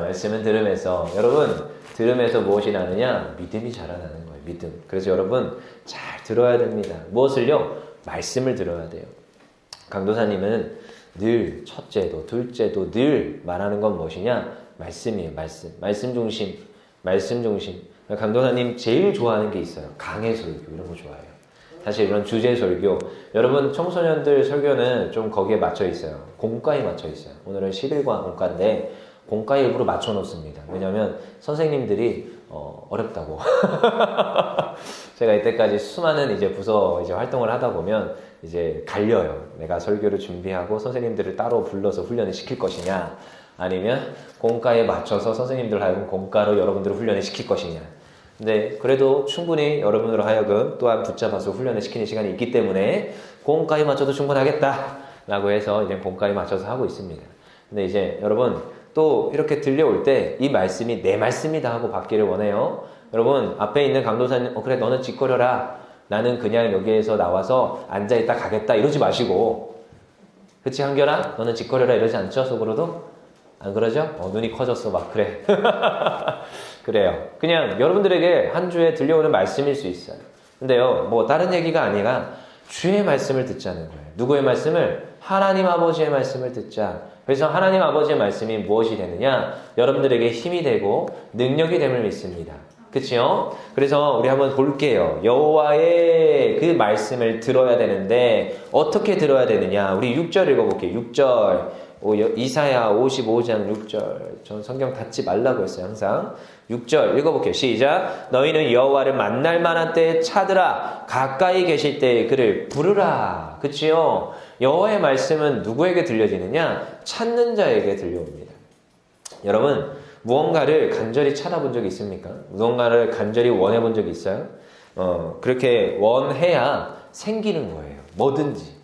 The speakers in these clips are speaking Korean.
말씀은 들음에서. 여러분, 들음에서 무엇이 나느냐? 믿음이 자라나는 거예요. 믿음. 그래서 여러분 잘 들어야 됩니다. 무엇을요? 말씀을 들어야 돼요. 강도사님은 늘 첫째도 둘째도 늘 말하는 건 무엇이냐? 말씀이에요. 말씀 중심. 말씀 중심. 강도사님 제일 좋아하는 게 있어요. 강해 설교 이런 거 좋아해요. 사실 이런 주제 설교, 여러분 청소년들 설교는 좀 거기에 맞춰 있어요. 공과에 맞춰 있어요. 오늘은 11과 공과인데 공과에 일부러 맞춰 놓습니다. 왜냐하면 선생님들이 어렵다고. 제가 이때까지 수많은 이제 부서 이제 활동을 하다 보면 이제 갈려요. 내가 설교를 준비하고 선생님들을 따로 불러서 훈련을 시킬 것이냐, 아니면 공과에 맞춰서 선생님들 하여금 공과로 여러분들을 훈련을 시킬 것이냐. 근데 그래도 충분히 여러분으로 하여금 또한 붙잡아서 훈련을 시키는 시간이 있기 때문에 공과에 맞춰도 충분하겠다 라고 해서 이제 공과에 맞춰서 하고 있습니다. 근데 이제 여러분 또 이렇게 들려올 때 이 말씀이 내 말씀이다 하고 받기를 원해요. 여러분 앞에 있는 강도사님 그래 너는 짓거려라, 나는 그냥 여기에서 나와서 앉아있다 가겠다 이러지 마시고, 그치 한결아? 너는 짓거려라 이러지 않죠? 속으로도? 안 그러죠? 눈이 커졌어 막 그래. 그래요. 그냥 여러분들에게 한 주에 들려오는 말씀일 수 있어요. 근데요, 뭐 다른 얘기가 아니라 주의 말씀을 듣자는 거예요. 누구의 말씀을? 하나님 아버지의 말씀을 듣자. 그래서 하나님 아버지의 말씀이 무엇이 되느냐? 여러분들에게 힘이 되고 능력이 됨을 믿습니다. 그치요? 그래서 우리 한번 볼게요. 여호와의 그 말씀을 들어야 되는데 어떻게 들어야 되느냐? 우리 6절 읽어볼게요. 6절. 이사야 55장 6절. 전 성경 닫지 말라고 했어요. 항상 6절 읽어볼게요. 시작. 너희는 여호와를 만날 만한 때에 찾으라. 가까이 계실 때에 그를 부르라. 그치요? 여호와의 말씀은 누구에게 들려지느냐? 찾는 자에게 들려옵니다. 여러분 무언가를 간절히 찾아본 적이 있습니까? 무언가를 간절히 원해본 적이 있어요? 그렇게 원해야 생기는 거예요. 뭐든지.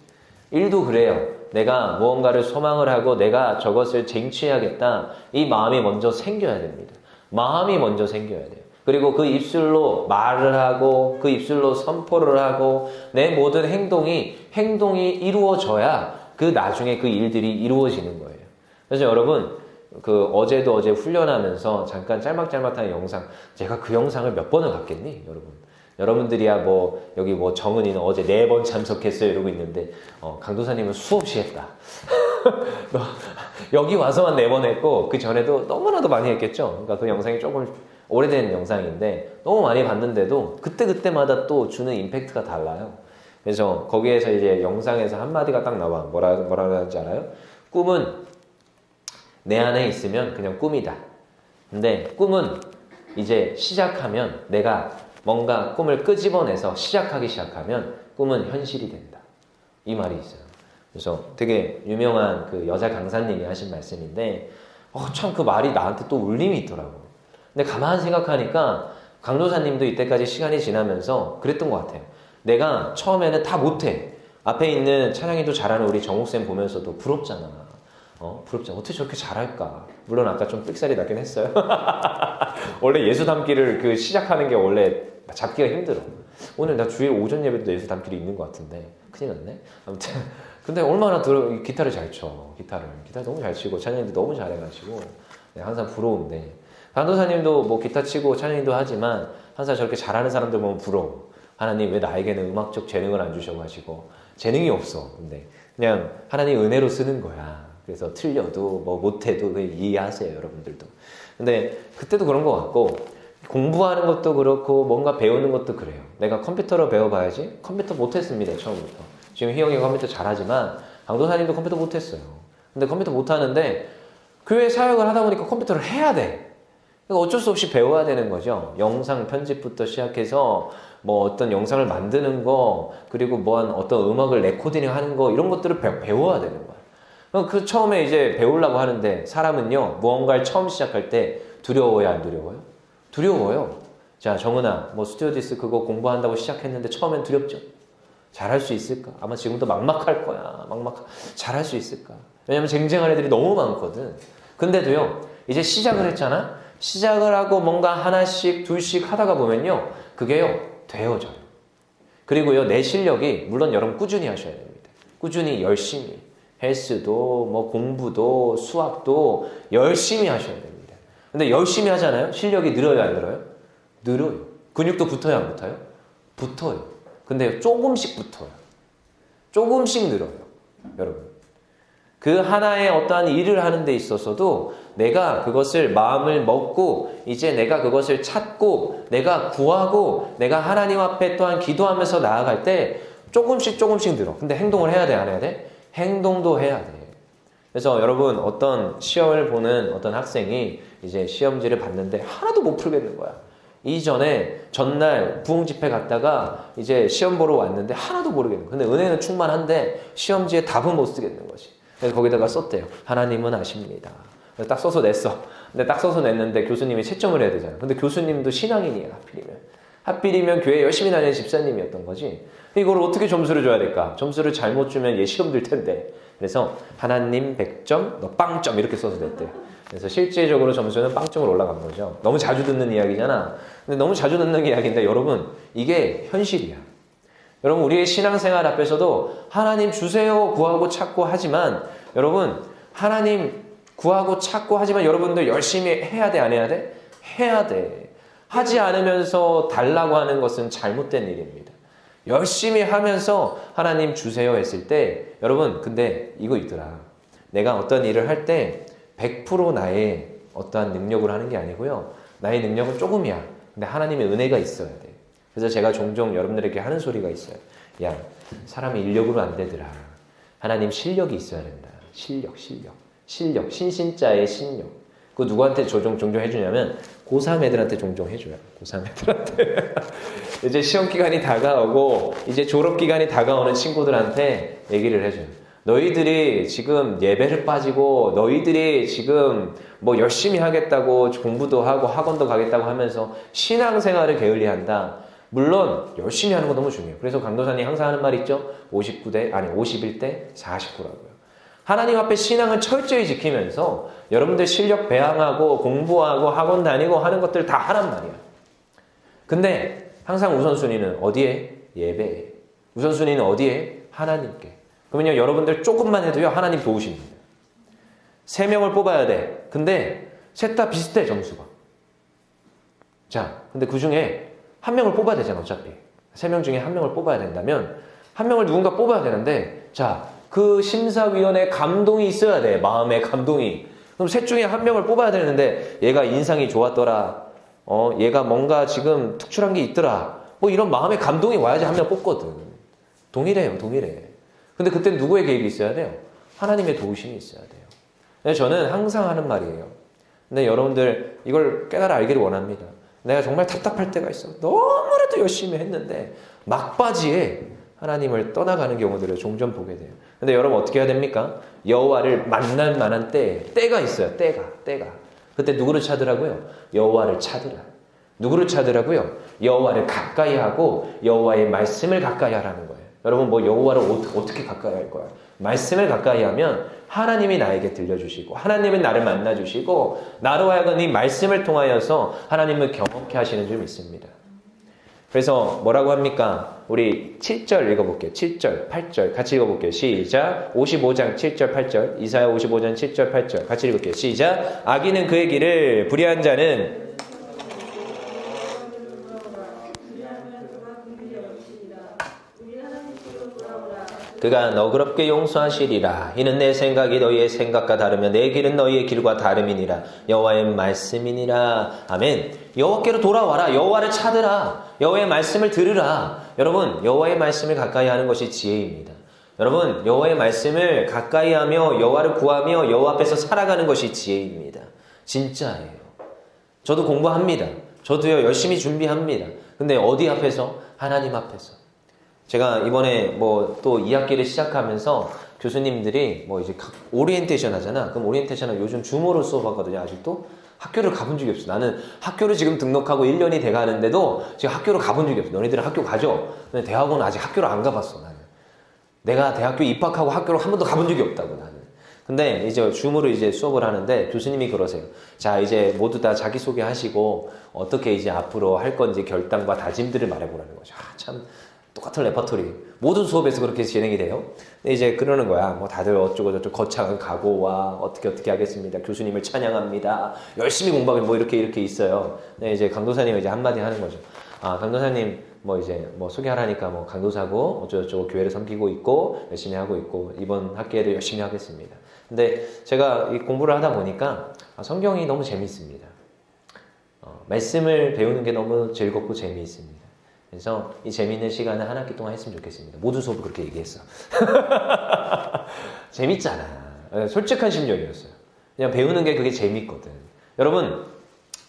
일도 그래요. 내가 무언가를 소망을 하고 내가 저것을 쟁취해야겠다. 이 마음이 먼저 생겨야 됩니다. 마음이 먼저 생겨야 돼요. 그리고 그 입술로 말을 하고 그 입술로 선포를 하고 내 모든 행동이 이루어져야 그 나중에 그 일들이 이루어지는 거예요. 그래서 여러분 어제도 어제 훈련하면서 잠깐 짤막짤막한 영상, 제가 그 영상을 몇 번을 봤겠니 여러분? 여러분들이야 여기 정은이는 어제 4번 참석했어요 이러고 있는데 강도사님은 수없이 했다. 여기 와서만 4번 했고 그 전에도 너무나도 많이 했겠죠. 그러니까 그 영상이 조금 오래된 영상인데 너무 많이 봤는데도 그때마다 또 주는 임팩트가 달라요. 그래서 거기에서 이제 영상에서 한마디가 딱 나와. 뭐라고 하는지 알아요? 꿈은 내 안에 있으면 그냥 꿈이다. 근데 꿈은 이제 시작하면 내가 뭔가 꿈을 끄집어내서 시작하기 시작하면 꿈은 현실이 된다. 이 말이 있어요. 그래서 되게 유명한 그 여자 강사님이 하신 말씀인데 참 그 말이 나한테 또 울림이 있더라고. 근데 가만히 생각하니까 강도사님도 이때까지 시간이 지나면서 그랬던 것 같아요. 내가 처음에는 다 못해. 앞에 있는 찬양이도 잘하는 우리 정옥쌤 보면서도 부럽잖아. 부럽잖아. 어떻게 저렇게 잘할까? 물론 아까 좀 삑살이 나긴 했어요. 원래 예수 담기를 시작하는 게 원래 잡기가 힘들어. 오늘 나 주일 오전 예배도 예수 담기를 있는 것 같은데 큰일 났네. 아무튼 근데 얼마나 기타를 잘 쳐. 기타 너무 잘 치고 찬양이도 너무 잘해가지고 항상 부러운데 강도사님도 기타 치고 찬양이도 하지만 항상 저렇게 잘하는 사람들 보면 부러워. 하나님 왜 나에게는 음악적 재능을 안 주셔가지고 재능이 없어. 근데 그냥 하나님 은혜로 쓰는 거야. 그래서 틀려도 못해도 이해하세요 여러분들도. 근데 그때도 그런 것 같고 공부하는 것도 그렇고 뭔가 배우는 것도 그래요. 내가 컴퓨터로 배워봐야지. 컴퓨터 못했습니다 처음부터. 지금 희영이가 컴퓨터 잘하지만 강도사님도 컴퓨터 못했어요. 근데 컴퓨터 못하는데 교회 사역을 하다 보니까 컴퓨터를 해야 돼. 그러니까 어쩔 수 없이 배워야 되는 거죠. 영상 편집부터 시작해서 어떤 영상을 만드는 거, 그리고 어떤 음악을 레코딩 하는 거, 이런 것들을 배워야 되는 거야. 그 처음에 이제 배우려고 하는데 사람은요 무언가를 처음 시작할 때 두려워요 안 두려워요? 두려워요. 자 정은아 스튜어디스 그거 공부한다고 시작했는데 처음엔 두렵죠? 잘할 수 있을까? 아마 지금도 막막할 거야. 잘할 수 있을까? 왜냐면 쟁쟁한 애들이 너무 많거든. 근데도요 이제 시작을 했잖아. 시작을 하고 뭔가 하나씩 둘씩 하다가 보면요 그게요 되어져요. 그리고요 내 실력이 물론 여러분 꾸준히 하셔야 됩니다. 꾸준히 열심히 헬스도 공부도 수학도 열심히 하셔야 됩니다. 근데 열심히 하잖아요. 실력이 늘어요, 안 늘어요? 늘어요. 근육도 붙어요, 안 붙어요? 붙어요. 근데 조금씩 붙어요. 조금씩 늘어요. 여러분. 그 하나의 어떠한 일을 하는 데 있어서도 내가 그것을 마음을 먹고 이제 내가 그것을 찾고 내가 구하고 내가 하나님 앞에 또한 기도하면서 나아갈 때 조금씩 늘어. 근데 행동을 해야 돼, 안 해야 돼? 행동도 해야 돼. 그래서 여러분 어떤 시험을 보는 어떤 학생이 이제 시험지를 봤는데 하나도 못 풀겠는 거야. 이전에 전날 부흥 집회 갔다가 이제 시험 보러 왔는데 하나도 모르겠는 거야. 근데 은혜는 충만한데 시험지에 답은 못 쓰겠는 거지. 그래서 거기다가 썼대요. 하나님은 아십니다. 그래서 딱 써서 냈어. 근데 딱 써서 냈는데 교수님이 채점을 해야 되잖아. 근데 교수님도 신앙인이야, 하필이면 교회 열심히 다니는 집사님이었던 거지. 이걸 어떻게 점수를 줘야 될까? 점수를 잘못 주면 얘 시험 들 텐데. 그래서 하나님 100점, 너 빵점 이렇게 써서 냈대요. 그래서 실제적으로 점수는 빵점으로 올라간 거죠. 너무 자주 듣는 이야기잖아. 근데 너무 자주 듣는 이야기인데 여러분 이게 현실이야. 여러분 우리의 신앙생활 앞에서도 하나님 주세요 구하고 찾고 하지만 여러분 하나님 구하고 찾고 하지만 여러분들 열심히 해야 돼, 안 해야 돼? 해야 돼. 하지 않으면서 달라고 하는 것은 잘못된 일입니다. 열심히 하면서 하나님 주세요 했을 때 여러분 근데 이거 있더라. 내가 어떤 일을 할 때 100% 나의 어떠한 능력으로 하는 게 아니고요. 나의 능력은 조금이야. 근데 하나님의 은혜가 있어야 돼. 그래서 제가 종종 여러분들에게 하는 소리가 있어요. 야, 사람이 인력으로 안 되더라. 하나님 실력이 있어야 된다. 실력. 신신자의 신력. 그거 누구한테 종종 해주냐면 고3 애들한테 종종 해줘요. 고3 애들한테. 이제 시험 기간이 다가오고 이제 졸업 기간이 다가오는 친구들한테 얘기를 해줘요. 너희들이 지금 예배를 빠지고 너희들이 지금 뭐 열심히 하겠다고 공부도 하고 학원도 가겠다고 하면서 신앙생활을 게을리한다. 물론 열심히 하는 거 너무 중요해요. 그래서 강도사님 항상 하는 말 있죠? 51대 49라고요. 하나님 앞에 신앙을 철저히 지키면서 여러분들 실력 배양하고 공부하고 학원 다니고 하는 것들 다 하란 말이야. 근데 항상 우선순위는 어디에? 예배에. 우선순위는 어디에? 하나님께. 그러면요 여러분들 조금만 해도요 하나님 도우십니다. 3명을 뽑아야 돼. 근데 셋 다 비슷해 점수가. 자, 근데 그 중에 1명을 뽑아야 되잖아 어차피. 3명 중에 1명을 뽑아야 된다면 1명을 누군가 뽑아야 되는데 자, 그 심사위원의 감동이 있어야 돼. 마음의 감동이. 그럼 셋 중에 1명을 뽑아야 되는데 얘가 인상이 좋았더라. 얘가 뭔가 지금 특출한 게 있더라. 뭐 이런 마음의 감동이 와야지 1명 뽑거든. 동일해. 근데 그때 누구의 개입이 있어야 돼요? 하나님의 도우심이 있어야 돼요. 근데 저는 항상 하는 말이에요. 근데 여러분들 이걸 깨달아 알기를 원합니다. 내가 정말 답답할 때가 있어. 너무나도 열심히 했는데 막바지에 하나님을 떠나가는 경우들을 종종 보게 돼요. 근데 여러분 어떻게 해야 됩니까? 여호와를 만날 만한 때가 있어요. 때가. 그때 누구를 찾으라고요? 여호와를 찾으라. 누구를 찾으라고요? 여호와를 가까이 하고 여호와의 말씀을 가까이 하라는 거예요. 여러분 뭐 여호와를 어떻게 가까이 할 거야? 말씀을 가까이 하면 하나님이 나에게 들려주시고 하나님은 나를 만나주시고 나로 하여금 이 말씀을 통하여서 하나님을 경험케 하시는 줄 믿습니다. 그래서 뭐라고 합니까? 우리 7절 읽어볼게요. 7절, 8절 같이 읽어볼게요. 시작. 55장 7절, 8절 이사야 55장 7절, 8절 같이 읽을게요. 시작. 악인은 그의 길을 불의한 자는 그가 너그럽게 용서하시리라. 이는 내 생각이 너희의 생각과 다르며 내 길은 너희의 길과 다름이니라. 여호와의 말씀이니라. 아멘. 여호와께로 돌아와라. 여호와를 찾으라. 여호와의 말씀을 들으라. 여러분 여호와의 말씀을 가까이 하는 것이 지혜입니다. 여러분 여호와의 말씀을 가까이 하며 여호와를 구하며 여호와 앞에서 살아가는 것이 지혜입니다. 진짜예요. 저도 공부합니다. 저도요 열심히 준비합니다. 근데 어디 앞에서? 하나님 앞에서. 제가 이번에 뭐 또 2학기를 시작하면서 교수님들이 뭐 이제 오리엔테이션 하잖아. 그럼 오리엔테이션은 요즘 줌으로 수업하거든요. 아직도 학교를 가본 적이 없어. 나는 학교를 지금 등록하고 1년이 돼가는데도 지금 학교를 가본 적이 없어. 너희들은 학교 가죠? 근데 대학원은 아직 학교를 안 가봤어. 나는 내가 대학교 입학하고 학교를 한 번도 가본 적이 없다고. 나는 근데 이제 줌으로 이제 수업을 하는데 교수님이 그러세요. 자, 이제 모두 다 자기소개 하시고 어떻게 이제 앞으로 할 건지 결단과 다짐들을 말해보라는 거죠. 참 똑같은 레퍼토리. 모든 수업에서 그렇게 진행이 돼요. 근데 이제 그러는 거야. 뭐 다들 어쩌고 저쩌고 거창한 각오와 어떻게 하겠습니다. 교수님을 찬양합니다. 열심히 공부하고 뭐 이렇게 있어요. 근데 이제 강도사님이 이제 한마디 하는 거죠. 아, 강도사님 뭐 이제 뭐 소개하라니까 뭐 강도사고 어쩌고저쩌고 교회를 섬기고 있고 열심히 하고 있고 이번 학기에도 열심히 하겠습니다. 근데 제가 이 공부를 하다 보니까 성경이 너무 재미있습니다. 말씀을 배우는 게 너무 즐겁고 재미있습니다. 그래서 이 재미있는 시간을 한 학기 동안 했으면 좋겠습니다. 모든 수업을 그렇게 얘기했어. 재밌잖아. 솔직한 심정이었어요. 그냥 배우는 게 그게 재밌거든. 여러분,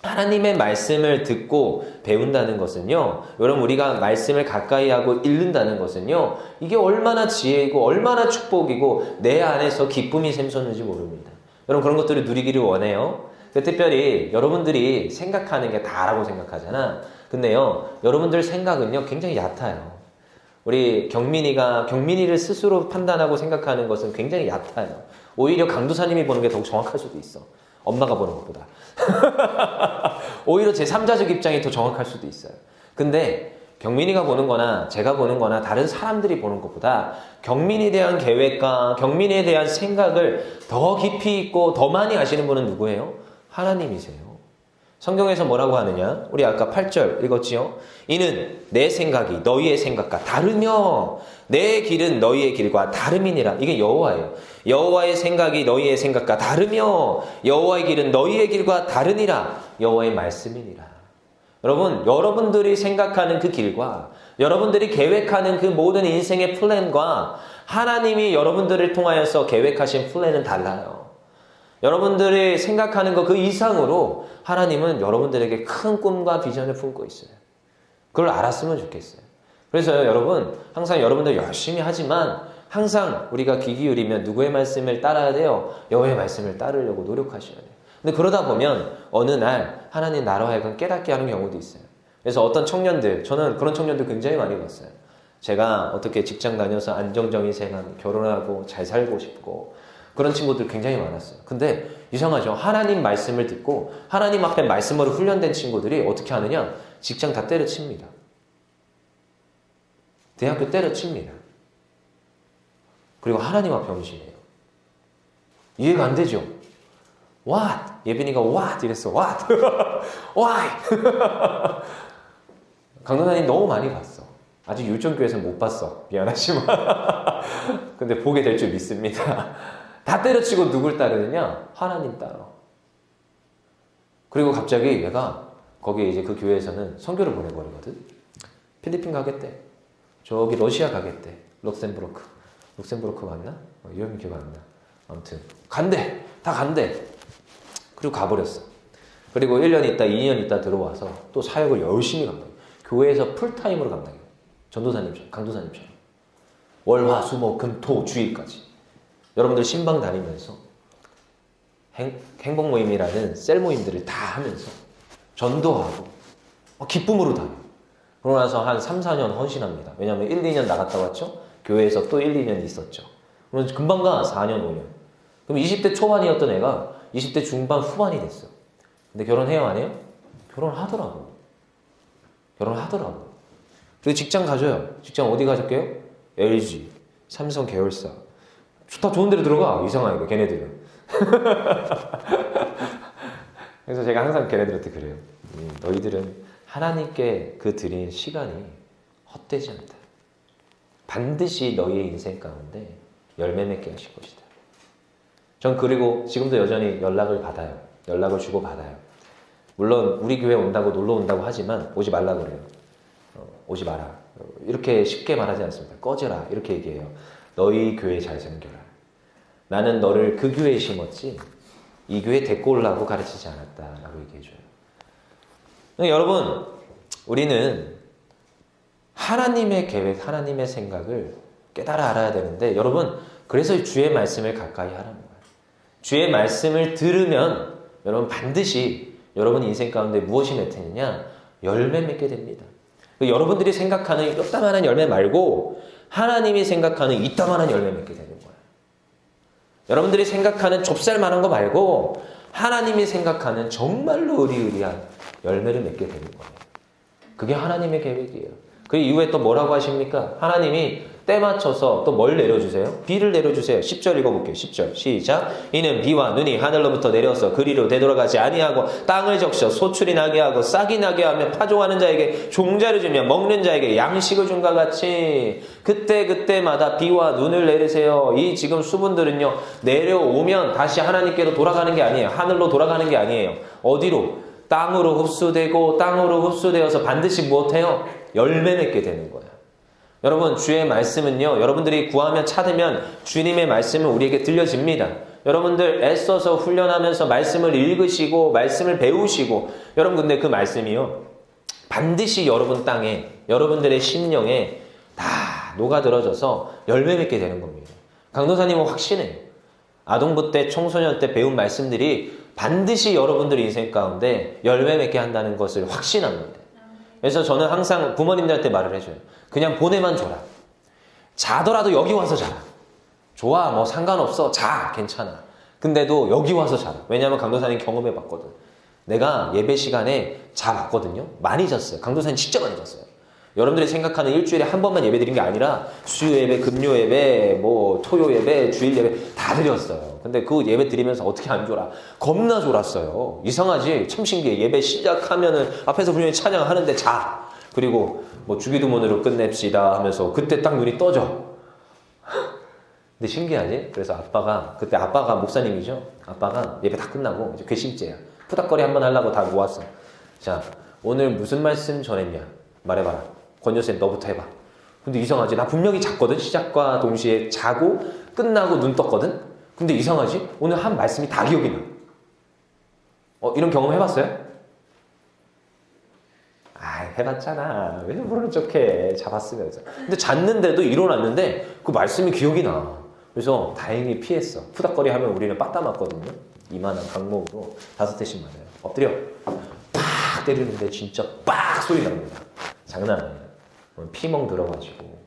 하나님의 말씀을 듣고 배운다는 것은요, 여러분 우리가 말씀을 가까이 하고 읽는다는 것은요, 이게 얼마나 지혜이고 얼마나 축복이고 내 안에서 기쁨이 샘솟는지 모릅니다. 여러분 그런 것들을 누리기를 원해요. 특별히 여러분들이 생각하는 게 다라고 생각하잖아. 근데요, 여러분들 생각은요 굉장히 얕아요. 우리 경민이를 스스로 판단하고 생각하는 것은 굉장히 얕아요. 오히려 강도사님이 보는 게 더 정확할 수도 있어. 엄마가 보는 것보다. 오히려 제3자적 입장이 더 정확할 수도 있어요. 근데 경민이가 보는 거나 제가 보는 거나 다른 사람들이 보는 것보다 경민이에 대한 계획과 경민이에 대한 생각을 더 깊이 있고 더 많이 아시는 분은 누구예요? 하나님이세요. 성경에서 뭐라고 하느냐? 우리 아까 8절 읽었지요? 이는 내 생각이 너희의 생각과 다르며 내 길은 너희의 길과 다름이니라. 이게 여호와예요. 여호와의 생각이 너희의 생각과 다르며 여호와의 길은 너희의 길과 다르니라. 여호와의 말씀이니라. 여러분, 여러분들이 생각하는 그 길과 여러분들이 계획하는 그 모든 인생의 플랜과 하나님이 여러분들을 통하여서 계획하신 플랜은 달라요. 여러분들이 생각하는 것 그 이상으로 하나님은 여러분들에게 큰 꿈과 비전을 품고 있어요. 그걸 알았으면 좋겠어요. 그래서 여러분, 항상 여러분들 열심히 하지만 항상 우리가 귀 기울이면 누구의 말씀을 따라야 돼요? 여호와의 말씀을 따르려고 노력하셔야 돼요. 근데 그러다 보면 어느 날 하나님 나로 하여금 깨닫게 하는 경우도 있어요. 그래서 어떤 청년들, 저는 그런 청년들 굉장히 많이 봤어요. 제가 어떻게 직장 다녀서 안정적인 생활, 결혼하고 잘 살고 싶고 그런 친구들 굉장히 많았어요. 근데 이상하죠. 하나님 말씀을 듣고 하나님 앞에 말씀으로 훈련된 친구들이 어떻게 하느냐? 직장 다 때려칩니다. 대학교 때려칩니다. 그리고 하나님 앞에 헌신해요. 이해가 안 되죠? What? 예빈이가 what? 이랬어. What? Why? 강도사님 너무 많이 봤어. 아직 율정교회에서는 못 봤어. 미안하지만. 근데 보게 될 줄 믿습니다. 다 때려치고 누굴 따르느냐? 하나님 따라. 그리고 갑자기 얘가 거기 이제 그 교회에서는 선교를 보내버리거든. 필리핀 가겠대. 저기 러시아 가겠대. 룩셈부르크 맞나? 이름이 기억 안 나. 아무튼 간대. 다 간대. 그리고 가버렸어. 그리고 1년 있다, 2년 있다 들어와서 또 사역을 열심히 감당해. 교회에서 풀타임으로 감당해. 전도사님처럼, 강도사님처럼. 월, 화, 수, 목, 금, 토, 주일까지. 여러분들 신방 다니면서 행복 모임이라는 셀 모임들을 다 하면서 전도하고 기쁨으로 다녀요. 그러고 나서 한 3, 4년 헌신합니다. 왜냐하면 1, 2년 나갔다 왔죠? 교회에서 또 1, 2년 있었죠. 그러면 금방 가 4년, 5년. 그럼 20대 초반이었던 애가 20대 중반, 후반이 됐어. 근데 결혼해요, 안 해요? 결혼하더라고. 그리고 직장 가져요. 직장 어디 가질게요? LG, 삼성 계열사. 다 좋은 데로 들어가. 이상하니까 걔네들은. 그래서 제가 항상 걔네들한테 그래요. 너희들은 하나님께 그 드린 시간이 헛되지 않다. 반드시 너희의 인생 가운데 열매 맺게 하실 것이다. 전 그리고 지금도 여전히 연락을 받아요. 연락을 주고 받아요. 물론 우리 교회 온다고 놀러 온다고 하지만 오지 말라 그래요. 오지 마라. 이렇게 쉽게 말하지 않습니다. 꺼져라. 이렇게 얘기해요. 너희 교회 잘 섬겨라. 나는 너를 그 교회에 심었지 이 교회 데리고 오려고 가르치지 않았다 라고 얘기해줘요. 여러분, 우리는 하나님의 계획, 하나님의 생각을 깨달아 알아야 되는데 여러분, 그래서 주의 말씀을 가까이 하라는 거예요. 주의 말씀을 들으면 여러분 반드시 여러분 인생 가운데 무엇이 나타나느냐? 열매 맺게 됩니다. 여러분들이 생각하는 이따만한 열매 말고 하나님이 생각하는 이따만한 열매 맺게 되는 거예요. 여러분들이 생각하는 좁쌀만한 거 말고 하나님이 생각하는 정말로 의리의리한 열매를 맺게 되는 거예요. 그게 하나님의 계획이에요. 그 이후에 또 뭐라고 하십니까? 하나님이 때 맞춰서 또 뭘 내려주세요? 비를 내려주세요. 10절 읽어볼게요. 10절 시작. 이는 비와 눈이 하늘로부터 내려서 그리로 되돌아가지 아니하고 땅을 적셔 소출이 나게 하고 싹이 나게 하며 파종하는 자에게 종자를 주며 먹는 자에게 양식을 준과 같이 그때마다 비와 눈을 내리세요. 이 지금 수분들은요 내려오면 다시 하나님께로 돌아가는 게 아니에요. 하늘로 돌아가는 게 아니에요. 어디로? 땅으로 흡수되고 땅으로 흡수되어서 반드시 무엇해요? 열매 맺게 되는 거예요. 여러분 주의 말씀은요 여러분들이 구하며 찾으면 주님의 말씀은 우리에게 들려집니다. 여러분들 애써서 훈련하면서 말씀을 읽으시고 말씀을 배우시고 여러분 근데 그 말씀이요 반드시 여러분 땅에 여러분들의 심령에 다 녹아들어져서 열매 맺게 되는 겁니다. 강도사님은 확신해요. 아동부 때 청소년 때 배운 말씀들이 반드시 여러분들 인생 가운데 열매 맺게 한다는 것을 확신합니다. 그래서 저는 항상 부모님들한테 말을 해줘요. 그냥 보내만 줘라. 자더라도 여기 와서 자라. 좋아 뭐 상관없어 자 괜찮아. 근데도 여기 와서 자라. 왜냐하면 강도사님 경험해봤거든. 내가 예배 시간에 자봤거든요. 많이 잤어요. 강도사님 진짜 많이 잤어요. 여러분들이 생각하는 일주일에 한 번만 예배 드린 게 아니라 수요 예배, 금요 예배, 뭐 토요 예배, 주일 예배 다 드렸어요. 근데 그 예배 드리면서 어떻게 안 졸아? 겁나 졸았어요. 이상하지? 참 신기해. 예배 시작하면은 앞에서 분명히 찬양하는데 자. 그리고 뭐 주기도문으로 끝냅시다 하면서 그때 딱 눈이 떠져. 근데 신기하지? 그래서 그때 아빠가 목사님이죠? 아빠가 예배 다 끝나고 이제 괘씸죄야. 푸닥거리 한번 하려고 다 모았어. 자, 오늘 무슨 말씀 전했냐? 말해봐라. 권여쌤 너부터 해봐. 근데 이상하지? 나 분명히 잤거든? 시작과 동시에 자고 끝나고 눈 떴거든? 근데 이상하지? 오늘 한 말씀이 다 기억이 나. 이런 경험 해봤어요? 해봤잖아. 왜 모르는 척해. 잡았으면서. 근데 잤는데도 일어났는데 그 말씀이 기억이 나. 그래서 다행히 피했어. 푸닥거리 하면 우리는 빠따 맞거든요. 이만한 강목으로 5대씩 맞아요. 엎드려. 팍 때리는데 진짜 빡 소리 납니다. 장난 아니에요. 피멍 들어가지고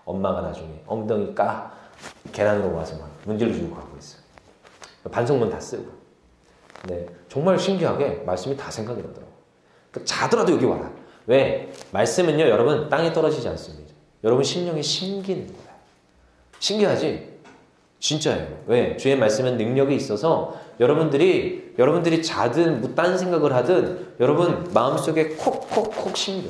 엄마가 나중에 엉덩이 계단으로 와서 막 문질러 주고 가고 있어요. 반성문 다 쓰고. 근데 정말 신기하게 말씀이 다 생각이 나더라고요. 그러니까 자더라도 여기 와라. 왜? 말씀은요 여러분 땅에 떨어지지 않습니다. 여러분 심령에 심기는 거야. 신기하지? 진짜예요. 왜? 주의 말씀은 능력이 있어서 여러분들이 자든 딴 생각을 하든 여러분 마음속에 콕콕콕 심겨.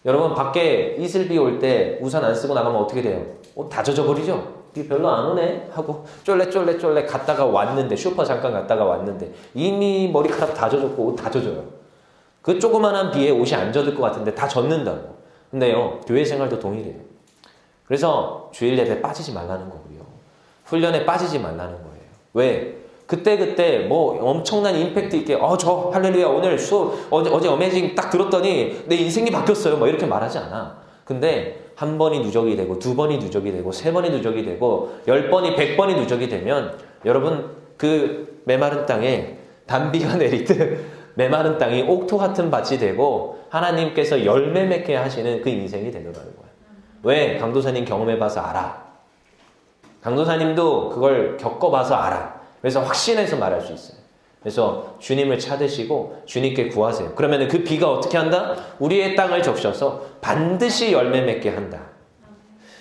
여러분 밖에 이슬비 올 때 우산 안 쓰고 나가면 어떻게 돼요? 옷 다 젖어버리죠? 비 별로 안 오네 하고 쫄래 갔다가 왔는데 슈퍼 잠깐 갔다가 왔는데 이미 머리카락 다 젖었고 옷 다 젖어요. 그 조그만한 비에 옷이 안 젖을 것 같은데 다 젖는다고. 근데요 교회 생활도 동일해요. 그래서 주일 예배 빠지지 말라는 거고요. 훈련에 빠지지 말라는 거예요. 왜? 그때 뭐 엄청난 임팩트 있게 저 할렐루야 오늘 수업 어제 어메이징 딱 들었더니 내 인생이 바뀌었어요 뭐 이렇게 말하지 않아. 근데 한 번이 누적이 되고 두 번이 누적이 되고 세 번이 누적이 되고 10번이 100번이 누적이 되면 여러분 그 메마른 땅에 단비가 내리듯 메마른 땅이 옥토 같은 밭이 되고 하나님께서 열매 맺게 하시는 그 인생이 되더라는 거예요. 왜? 강도사님 경험해봐서 알아. 강도사님도 그걸 겪어봐서 알아. 그래서 확신해서 말할 수 있어요. 그래서 주님을 찾으시고 주님께 구하세요. 그러면 그 비가 어떻게 한다? 우리의 땅을 적셔서 반드시 열매 맺게 한다.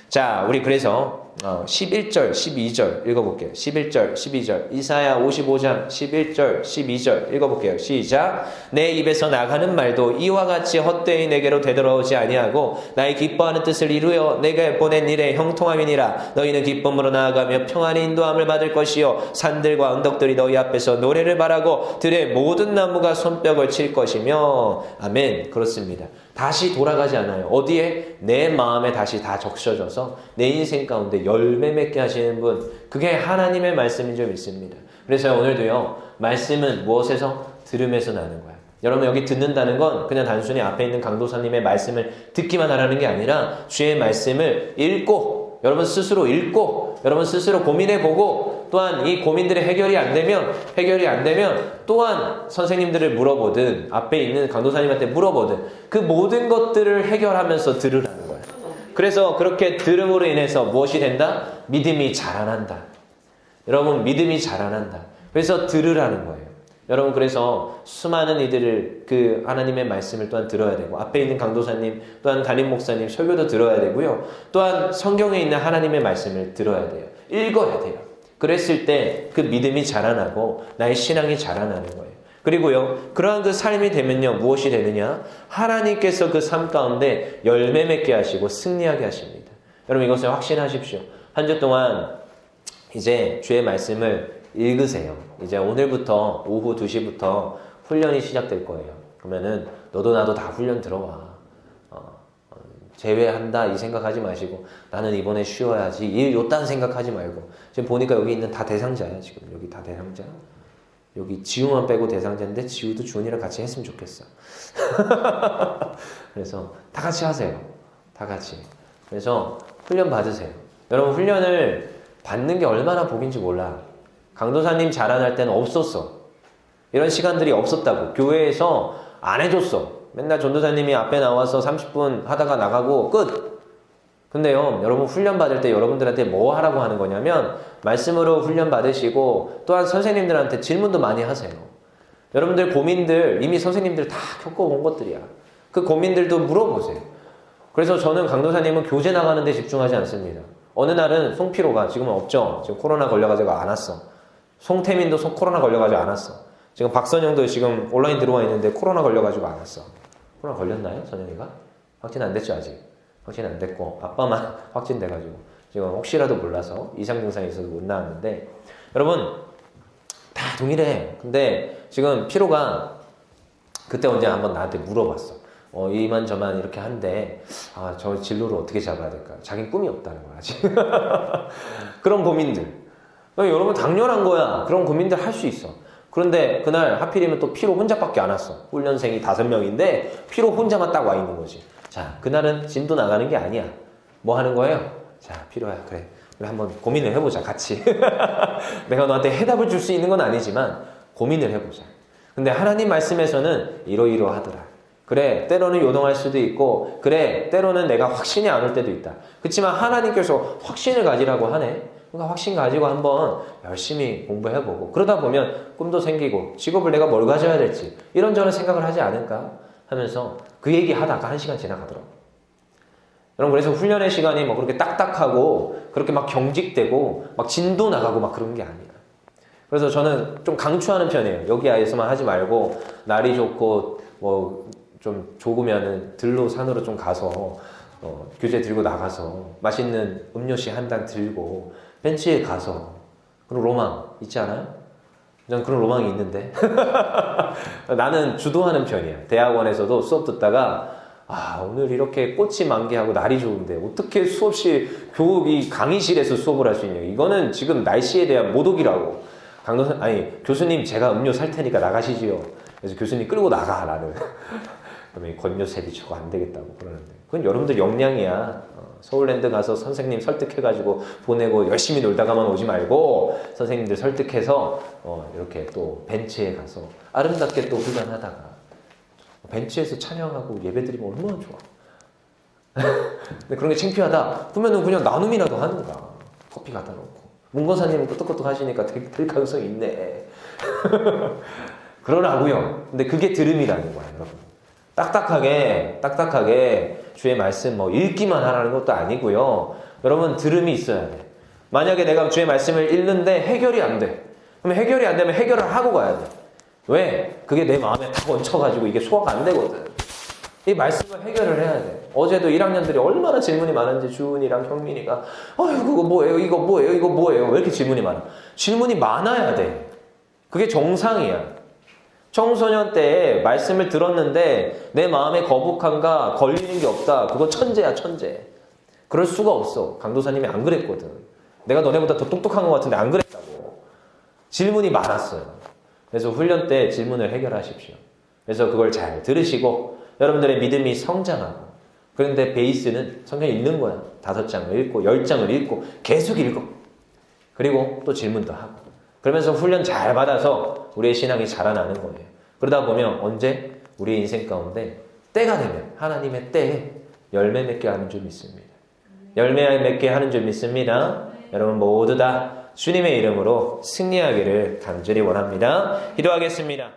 자, 우리 그래서 11절, 12절 읽어볼게요. 11절, 12절 이사야 55장 11절, 12절 읽어볼게요. 시작. 내 입에서 나가는 말도 이와 같이 헛되이 내게로 되돌아오지 아니하고 나의 기뻐하는 뜻을 이루어 내가 보낸 일에 형통함이니라. 너희는 기쁨으로 나아가며 평안히 인도함을 받을 것이요 산들과 언덕들이 너희 앞에서 노래를 바라고 들의 모든 나무가 손뼉을 칠 것이며. 아멘. 그렇습니다. 다시 돌아가지 않아요. 어디에? 내 마음에 다시 다 적셔져서 내 인생 가운데 열매 맺게 하시는 분, 그게 하나님의 말씀인 줄 믿습니다. 그래서 오늘도요, 말씀은 무엇에서? 들음에서 나는 거야. 여러분 여기 듣는다는 건 그냥 단순히 앞에 있는 강도사님의 말씀을 듣기만 하라는 게 아니라 주의 말씀을 읽고 여러분 스스로 읽고 여러분 스스로 고민해보고 또한 이 고민들의 해결이 안 되면 또한 선생님들을 물어보든 앞에 있는 강도사님한테 물어보든 그 모든 것들을 해결하면서 들으라는 거예요. 그래서 그렇게 들음으로 인해서 무엇이 된다? 믿음이 자라난다. 여러분 믿음이 자라난다. 그래서 들으라는 거예요. 여러분 그래서 수많은 이들을 그 하나님의 말씀을 또한 들어야 되고 앞에 있는 강도사님 또한 담임 목사님 설교도 들어야 되고요. 또한 성경에 있는 하나님의 말씀을 들어야 돼요. 읽어야 돼요. 그랬을 때 그 믿음이 자라나고 나의 신앙이 자라나는 거예요. 그리고요, 그러한 그 삶이 되면요, 무엇이 되느냐? 하나님께서 그 삶 가운데 열매 맺게 하시고 승리하게 하십니다. 여러분 이것을 확신하십시오. 한 주 동안 이제 주의 말씀을 읽으세요. 이제 오늘부터 오후 2시부터 훈련이 시작될 거예요. 그러면은 너도 나도 다 훈련 들어와. 제외한다 이 생각하지 마시고 나는 이번에 쉬어야지 요딴 생각하지 말고 지금 보니까 여기 있는 다 대상자야. 지금 여기 다 대상자. 여기 지우만 빼고 대상자인데 지우도 주은이랑 같이 했으면 좋겠어. 그래서 다 같이 하세요. 다 같이. 그래서 훈련 받으세요. 여러분 훈련을 받는 게 얼마나 복인지 몰라. 강도사님 자라날 때는 없었어. 이런 시간들이 없었다고. 교회에서 안 해줬어. 맨날 전도사님이 앞에 나와서 30분 하다가 나가고 끝. 근데요, 여러분 훈련 받을 때 여러분들한테 뭐 하라고 하는 거냐면 말씀으로 훈련 받으시고 또한 선생님들한테 질문도 많이 하세요. 여러분들 고민들 이미 선생님들 다 겪어본 것들이야. 그 고민들도 물어보세요. 그래서 저는 강도사님은 교재 나가는 데 집중하지 않습니다. 어느 날은 송피로가 지금은 없죠. 지금 코로나 걸려가지고 안 왔어. 송태민도 코로나 걸려가지고 안 왔어. 지금 박선영도 지금 온라인 들어와 있는데 코로나 걸려가지고 안 왔어. 코로나 걸렸나요? 선영이가? 확진 안 됐죠 아직? 확진 안 됐고 아빠만 확진돼가지고 지금 혹시라도 몰라서 이상 증상이 있어서 못 나왔는데 여러분 다 동일해. 근데 지금 피로가 그때 언제 한번 나한테 물어봤어. 이만저만 이렇게 한데 저 진로를 어떻게 잡아야 될까? 자기는 꿈이 없다는 거야 아직. 그런 고민들 여러분 당연한 거야. 그런 고민들 할 수 있어. 그런데 그날 하필이면 또 피로 혼자밖에 안 왔어. 훈련생이 5명인데 피로 혼자만 딱 와 있는 거지. 자, 그날은 진도 나가는 게 아니야. 뭐 하는 거예요? 자, 피로야. 그래. 우리 한번 고민을 해보자, 같이. 내가 너한테 해답을 줄 수 있는 건 아니지만 고민을 해보자. 근데 하나님 말씀에서는 이러이러하더라. 그래, 때로는 요동할 수도 있고 그래, 때로는 내가 확신이 안 올 때도 있다. 그렇지만 하나님께서 확신을 가지라고 하네. 그러니까 확신 가지고 한번 열심히 공부해보고 그러다 보면 꿈도 생기고 직업을 내가 뭘 가져야 될지 이런저런 생각을 하지 않을까 하면서 그 얘기 하다가 1시간 지나가더라고. 여러분 그래서 훈련의 시간이 뭐 그렇게 딱딱하고 그렇게 막 경직되고 막 진도 나가고 막 그런 게 아니야. 그래서 저는 좀 강추하는 편이에요. 여기 아에서만 하지 말고 날이 좋고 뭐 좀 좋으면은 들로 산으로 좀 가서 교재 들고 나가서 맛있는 음료시 한 잔 들고 벤치에 가서 그런 로망 있지 않아요? 전 그런 로망이 있는데 나는 주도하는 편이야. 대학원에서도 수업 듣다가 오늘 이렇게 꽃이 만개하고 날이 좋은데 어떻게 수없이 이 강의실에서 수업을 할 수 있냐. 이거는 지금 날씨에 대한 모독이라고. 교수님 제가 음료 살 테니까 나가시지요. 그래서 교수님 끌고 나가 나는. 그러면 권요셉이 저거 안 되겠다고 그러는데 그건 여러분들 역량이야. 서울랜드 가서 선생님 설득해가지고 보내고 열심히 놀다가만 오지 말고 선생님들 설득해서 이렇게 또 벤치에 가서 아름답게 또 훈련하다가 벤치에서 찬양하고 예배드리면 얼마나 좋아. 근데 그런 게 창피하다 그러면은 그냥 나눔이라도 하는 거야. 커피 갖다 놓고 문건사님은 끄떡끄떡 하시니까 될 가능성이 있네. 그러라고요. 근데 그게 들음이라는 거야 여러분. 딱딱하게 주의 말씀 읽기만 하라는 것도 아니고요. 여러분 들음이 있어야 돼. 만약에 내가 주의 말씀을 읽는데 해결이 안 돼. 그럼 해결이 안 되면 해결을 하고 가야 돼. 왜? 그게 내 마음에 탁 얹혀가지고 이게 소화가 안 되거든. 이 말씀을 해결을 해야 돼. 어제도 1학년들이 얼마나 질문이 많은지 주은이랑 형민이가 그거 뭐예요? 이거 뭐예요? 이거 뭐예요? 왜 이렇게 질문이 많아? 질문이 많아야 돼. 그게 정상이야. 청소년 때 말씀을 들었는데 내 마음에 거북함과 걸리는 게 없다. 그거 천재야 천재. 그럴 수가 없어. 강도사님이 안 그랬거든. 내가 너네보다 더 똑똑한 것 같은데 안 그랬다고. 질문이 많았어요. 그래서 훈련 때 질문을 해결하십시오. 그래서 그걸 잘 들으시고 여러분들의 믿음이 성장하고 그런데 베이스는 성경 읽는 거야. 5장을 읽고 10장을 읽고 계속 읽어. 그리고 또 질문도 하고 그러면서 훈련 잘 받아서 우리의 신앙이 자라나는 거예요. 그러다 보면 언제 우리의 인생 가운데 때가 되면 하나님의 때에 열매 맺게 하는 줄 믿습니다. 열매 맺게 하는 줄 믿습니다. 여러분 모두 다 주님의 이름으로 승리하기를 간절히 원합니다. 기도하겠습니다.